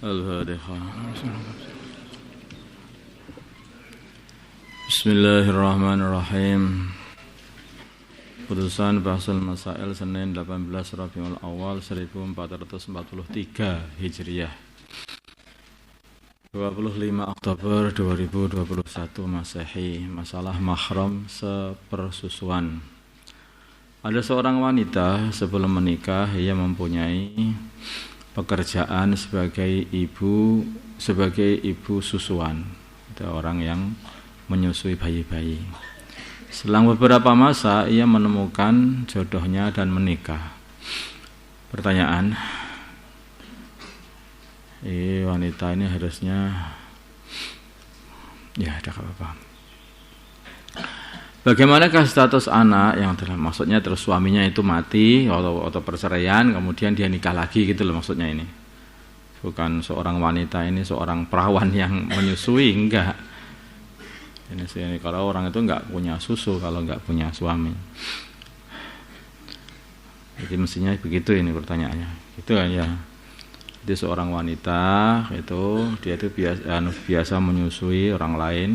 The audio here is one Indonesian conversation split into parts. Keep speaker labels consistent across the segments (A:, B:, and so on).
A: Al-Fatihah. Bismillahirrahmanirrahim. Putusan Bahsul Masail Senin 18 Rabiul Awal 1443 Hijriah, 25 Oktober 2021 Masehi. Masalah mahram sepersusuan. Ada seorang wanita sebelum menikah ia mempunyai pekerjaan sebagai ibu susuan. Ada orang yang menyusui bayi-bayi. Selang beberapa masa ia menemukan jodohnya dan menikah. Pertanyaan, wanita ini harusnya ada apa-apa. Bagaimanakah status anak yang maksudnya terus suaminya itu mati atau perceraian, kemudian dia nikah lagi gitu loh maksudnya ini. Bukan seorang wanita ini seorang perawan yang menyusui, enggak. Ini kalau orang itu enggak punya susu kalau enggak punya suami. Jadi mestinya begitu ini pertanyaannya. Gitu kan ya. Jadi seorang wanita itu dia itu biasa menyusui orang lain.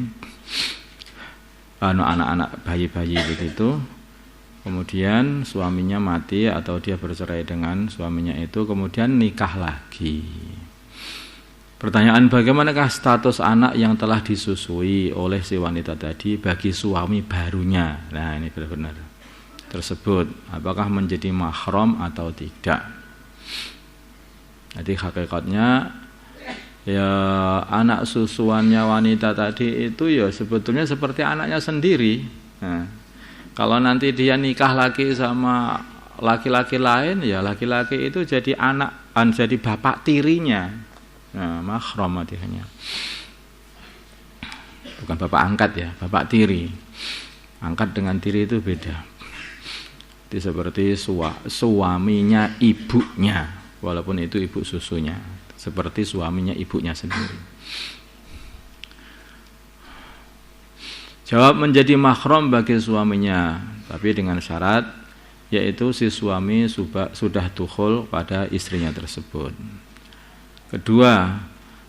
A: Anak-anak bayi-bayi begitu, kemudian suaminya mati atau dia bercerai dengan suaminya itu, kemudian nikah lagi. Pertanyaan, bagaimanakah status anak yang telah disusui oleh si wanita tadi bagi suami barunya? Nah ini benar-benar tersebut, apakah menjadi mahram atau tidak? Jadi hakikatnya ya anak susuannya wanita tadi itu ya sebetulnya seperti anaknya sendiri. Nah, kalau nanti dia nikah lagi sama laki-laki lain, ya laki-laki itu jadi jadi bapak tirinya. Nah, mahram artinya. Bukan bapak angkat ya, bapak tiri. Angkat dengan tiri itu beda. Itu seperti suaminya ibunya, walaupun itu ibu susunya. Seperti suaminya ibunya sendiri. Jawab, menjadi mahram bagi suaminya, tapi dengan syarat, yaitu si suami sudah dukhul pada istrinya tersebut. Kedua,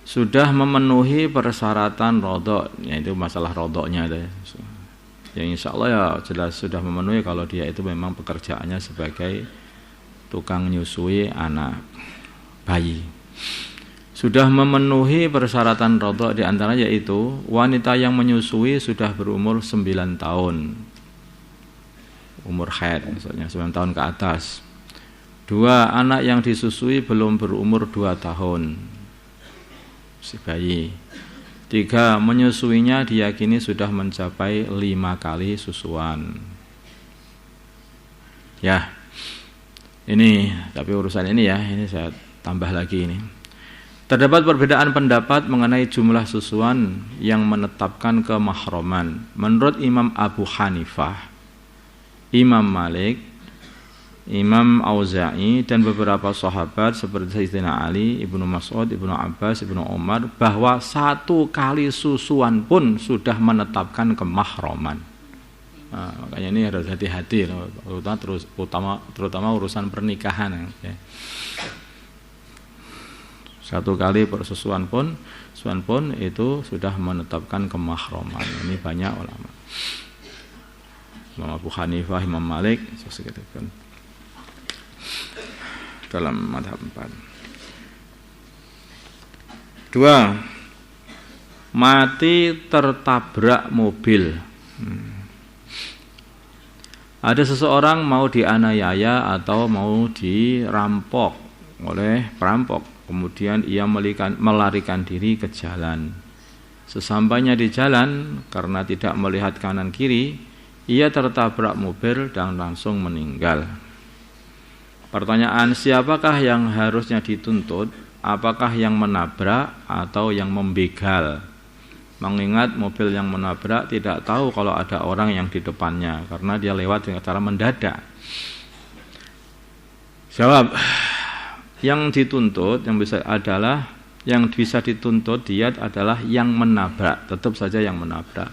A: sudah memenuhi persyaratan rodok, yaitu masalah rodoknya. Yang insya Allah ya jelas sudah memenuhi kalau dia itu memang pekerjaannya sebagai tukang nyusui anak bayi. Sudah memenuhi persyaratan rodok, diantaranya yaitu wanita yang menyusui sudah berumur 9 tahun, umur haid maksudnya 9 tahun ke atas. 2, anak yang disusui belum berumur 2 tahun, si bayi. 3, menyusuinya diyakini sudah mencapai 5 kali susuan. Ya, ini tapi urusan ini ya, ini saya tambah lagi ini. Terdapat perbedaan pendapat mengenai jumlah susuan yang menetapkan kemahraman. Menurut Imam Abu Hanifah, Imam Malik, Imam Auza'i dan beberapa sahabat seperti Sayyidina Ali, Ibnu Mas'ud, Ibnu Abbas, Ibnu Umar, bahwa 1 kali susuan pun sudah menetapkan kemahraman. Nah, makanya ini harus hati-hati, terutama urusan pernikahan. Ya. 1 kali persusuan pun itu sudah menetapkan kemahraman. Ini banyak ulama. Imam Abu Hanifah, Imam Malik, sesekitakan dalam mazhab 4. 2, mati tertabrak mobil. Ada seseorang mau dianiaya atau mau dirampok oleh perampok. Kemudian ia melarikan diri ke jalan. Sesampainya di jalan, karena tidak melihat kanan kiri, ia tertabrak mobil dan langsung meninggal. Pertanyaan, siapakah yang harusnya dituntut? Apakah yang menabrak atau yang membegal? Mengingat mobil yang menabrak tidak tahu kalau ada orang yang di depannya, karena dia lewat dengan cara mendadak. Jawab, yang dituntut yang bisa dituntut dia adalah yang menabrak, tetap saja yang menabrak.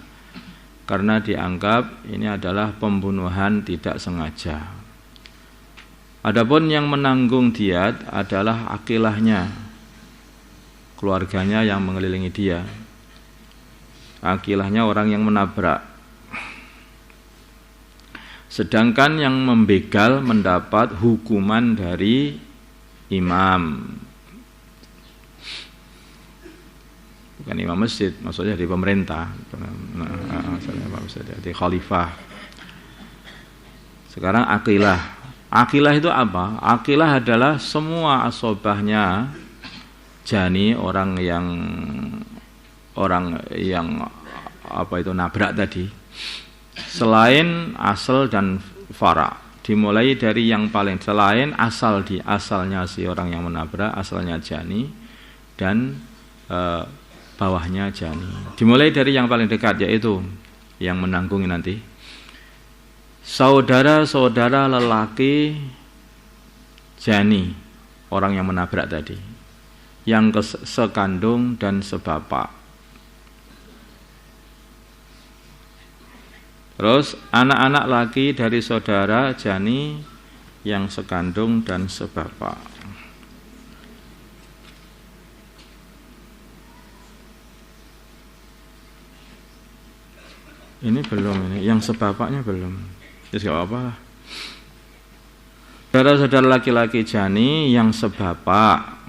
A: karena dianggap ini adalah pembunuhan tidak sengaja. Adapun yang menanggung diat adalah akilahnya, keluarganya yang mengelilingi dia. Akilahnya orang yang menabrak. Sedangkan yang membegal mendapat hukuman dari imam. Bukan imam masjid, maksudnya di pemerintah, di khalifah. Sekarang akilah. Akilah itu apa? Akilah adalah semua asobahnya jani, orang yang apa itu nabrak tadi, selain asal dan fara. Dimulai dari yang paling selain asalnya si orang yang menabrak, asalnya jani, dan bawahnya jani. Dimulai dari yang paling dekat, yaitu yang menanggung nanti saudara-saudara lelaki jani, orang yang menabrak tadi, yang sekandung dan sebapak. Terus anak-anak laki dari saudara jani yang sekandung dan sebapak. Ini belum, ini yang sebapaknya belum. Ya gak apa-apa lah. Saudara-saudara laki-laki jani yang sebapak.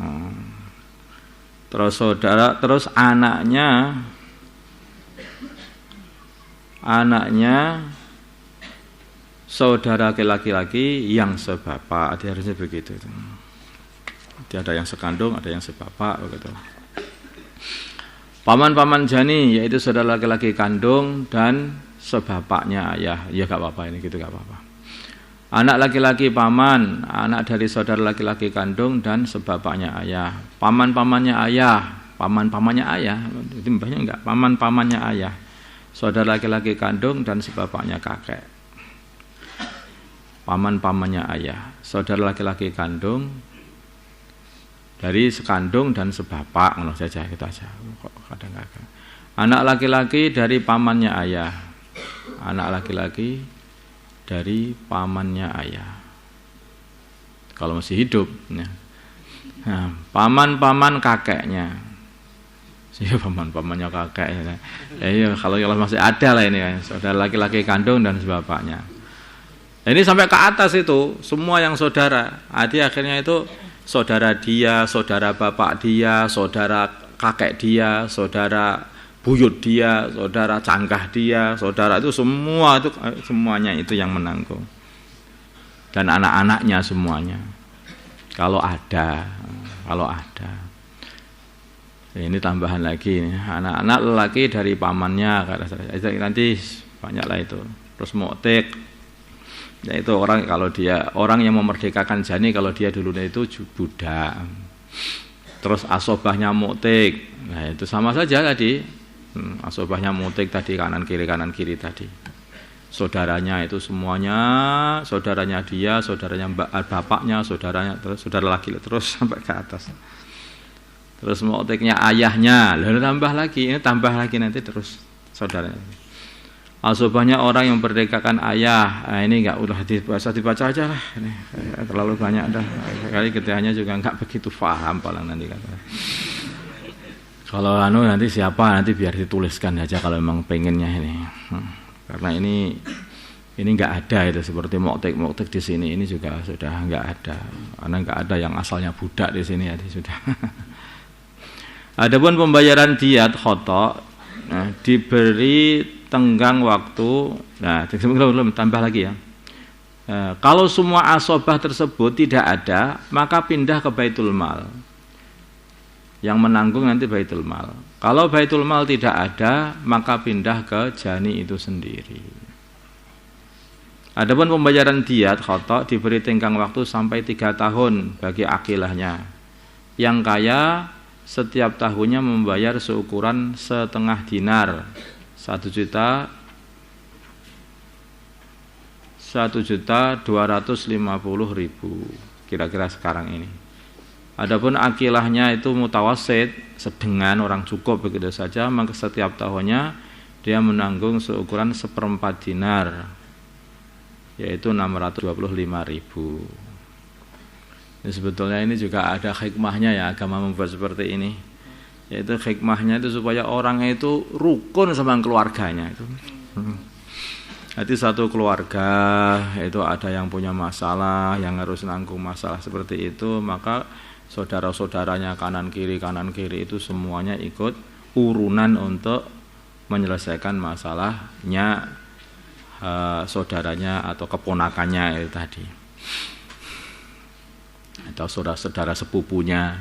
A: Terus anaknya saudara laki-laki yang sebapak. Dia harusnya begitu. Dia ada yang sekandung, ada yang sebapak begitu. Paman-paman jani yaitu saudara laki-laki kandung dan sebapaknya ayah. Ya gak apa-apa ini gitu, gak apa-apa. Anak laki-laki paman, anak dari saudara laki-laki kandung dan sebapaknya ayah. Paman-pamannya ayah, paman-pamannya ayah. Itu mbahnya enggak, paman-pamannya ayah. Saudara laki-laki kandung dan sebapaknya kakek. Paman-pamannya ayah, saudara laki-laki kandung dari sekandung dan sebapak, ngono saja kita aja. Kok kadang-kadang. Anak laki-laki dari pamannya ayah. Anak laki-laki dari pamannya ayah. Kalau masih hidup, ya. Nah, paman-paman kakeknya. Iya, paman-pamannya kakeknya. Iya, kalau masih ada lah ini kan, saudara laki-laki kandung dan sebapaknya. Ini sampai ke atas itu semua yang saudara. Akhirnya itu saudara dia, saudara bapak dia, saudara kakek dia, saudara buyut dia, saudara cangkah dia, saudara itu semua itu semuanya itu yang menanggung. Dan anak-anaknya semuanya. Kalau ada. Ini tambahan lagi, anak-anak lelaki dari pamannya, nanti banyaklah itu. Terus mu'tik, yaitu orang kalau dia orang yang memerdekakan jani kalau dia dulunya itu budak. Terus asobahnya mu'tik, nah itu sama saja tadi. Asobahnya mu'tik tadi kanan kiri tadi. Saudaranya itu semuanya, saudaranya dia, saudaranya bapaknya, saudaranya terus saudara laki terus sampai ke atas. Terus mu'tiknya ayahnya, lalu tambah lagi nanti terus saudaranya. Asobahnya orang yang merdekakan ayah. Nah, ini enggak udah dibaca aja lah. Ini terlalu banyak dah. Kali ketiganya juga enggak begitu paham paling nanti kata. Kalau nanti siapa nanti biar dituliskan aja kalau memang pengennya ini. Karena ini enggak ada itu seperti mu'tik di sini ini juga sudah enggak ada. Karena enggak ada yang asalnya budak di sini ya sudah. Adapun pembayaran diat khata, nah, diberi tenggang waktu. Nah, belum tambah lagi ya. Kalau semua asobah tersebut tidak ada, maka pindah ke Baitul Mal. Yang menanggung nanti Baitul Mal. Kalau Baitul Mal tidak ada, maka pindah ke jani itu sendiri. Adapun pembayaran diat khata diberi tenggang waktu sampai 3 tahun bagi akilahnya. Yang kaya setiap tahunnya membayar seukuran setengah dinar, 1.250.000 kira-kira sekarang ini. Adapun akilahnya itu mutawasid, sedengan orang cukup begitu saja, maka setiap tahunnya dia menanggung seukuran 1/4 dinar, yaitu 625.000. Ini sebetulnya ini juga ada hikmahnya ya, agama membuat seperti ini. Yaitu hikmahnya itu supaya orang itu rukun sama keluarganya itu. Jadi satu keluarga itu ada yang punya masalah, yang harus nanggung masalah seperti itu, maka saudara-saudaranya kanan kiri itu semuanya ikut urunan untuk menyelesaikan masalahnya saudaranya atau keponakannya itu tadi, atau saudara sepupunya.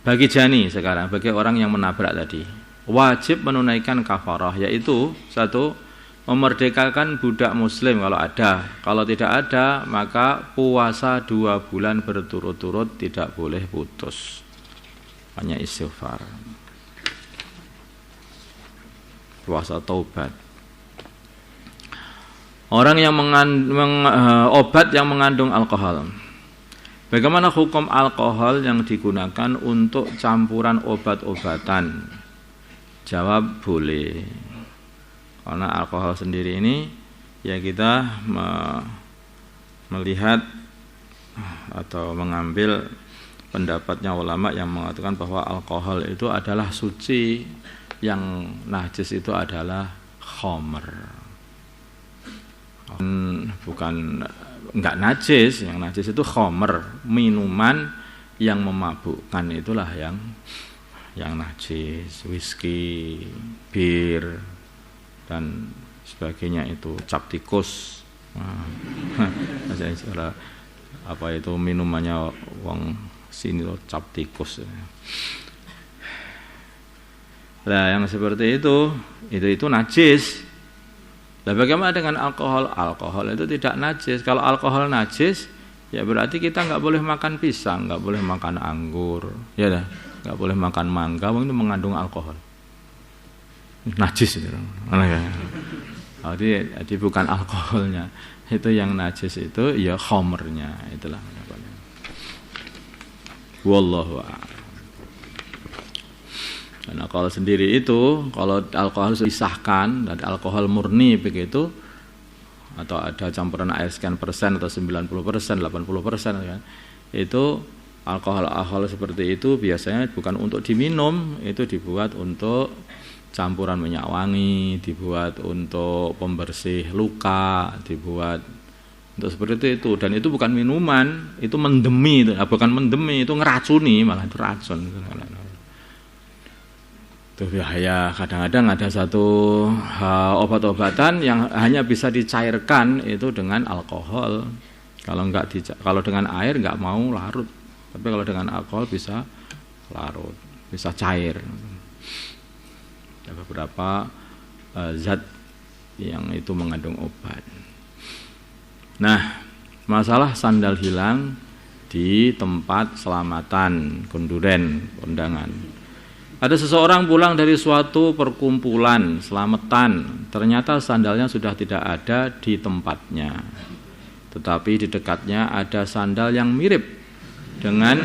A: Bagi jani sekarang, bagi orang yang menabrak tadi, wajib menunaikan kafarah, yaitu satu, memerdekakan budak muslim kalau ada. Kalau tidak ada, maka puasa 2 bulan berturut-turut, tidak boleh putus, hanya istighfar, puasa taubat. Orang yang obat yang mengandung alkohol, bagaimana hukum alkohol yang digunakan untuk campuran obat-obatan? Jawab boleh. Karena alkohol sendiri ini ya kita melihat atau mengambil pendapatnya ulama yang mengatakan bahwa alkohol itu adalah suci, yang najis itu adalah khamr. Bukan enggak najis, yang najis itu khamr, minuman yang memabukkan itulah yang najis, whisky, bir dan sebagainya itu, cap tikus. Apa itu minumannya wong sini loh, cap tikus. Nah, yang seperti itu najis. Nah, bagaimana dengan alkohol? Alkohol itu tidak najis. Kalau alkohol najis, ya berarti kita nggak boleh makan pisang, nggak boleh makan anggur, ya dah, nggak boleh makan mangga, itu mengandung alkohol. Najis itu. Jadi bukan alkoholnya, itu yang najis itu ya khamrnya, itulah. Wallahu a'lam. Karena kalau sendiri itu, kalau alkohol disahkan dari alkohol murni begitu, atau ada campuran air sekian persen atau 90%, 80% kan, itu alkohol seperti itu biasanya bukan untuk diminum, itu dibuat untuk campuran minyak wangi, dibuat untuk pembersih luka, dibuat untuk seperti itu. Dan itu bukan minuman, itu mendemi, bukan mendemi, itu ngeracuni, malah itu racun. Ya, kadang-kadang ada satu obat-obatan yang hanya bisa dicairkan itu dengan alkohol. Kalau dengan air nggak mau larut, tapi kalau dengan alkohol bisa larut, bisa cair. Ada beberapa zat yang itu mengandung obat. Nah, masalah sandal hilang di tempat selamatan, konduren, kondangan. Ada seseorang pulang dari suatu perkumpulan selamatan, ternyata sandalnya sudah tidak ada di tempatnya, tetapi di dekatnya ada sandal yang mirip dengan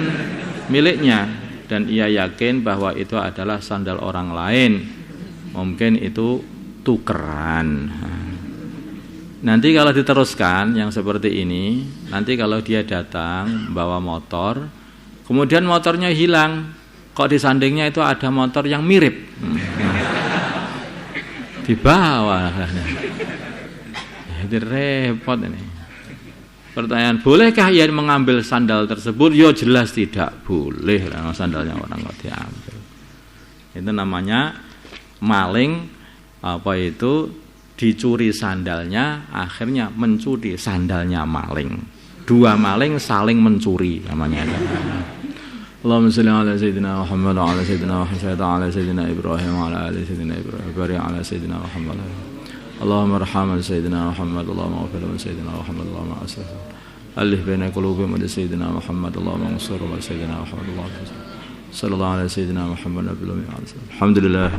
A: miliknya, dan ia yakin bahwa itu adalah sandal orang lain. Mungkin itu tukeran. Nanti kalau diteruskan yang seperti ini, nanti kalau dia datang bawa motor, kemudian motornya hilang, kok di sandingnya itu ada motor yang mirip, dibawa. Jadi repot ini. Pertanyaan, bolehkah ia mengambil sandal tersebut? Ya jelas tidak boleh, sandalnya orang kok diambil. Itu namanya maling, dicuri sandalnya, akhirnya mencuri sandalnya maling. Dua maling saling mencuri namanya itu. Allahumma shalli ala sayyidina Muhammad wa ala sayyidina Muhammad wa ala sayyidina Ibrahim wa ala ali sayyidina Ibrahim wa ala sayyidina Muhammad. Allahumma arham sayyidina Muhammad, Allahumma ighfir li sayyidina Muhammad, Allahumma aslih alif baina qulubihim wa sayyidina Muhammad, Allahumma ansur wa sayyidina Muhammad, Allahumma sallallahu ala sayyidina Muhammad nabiyil ummi. Alhamdulillah.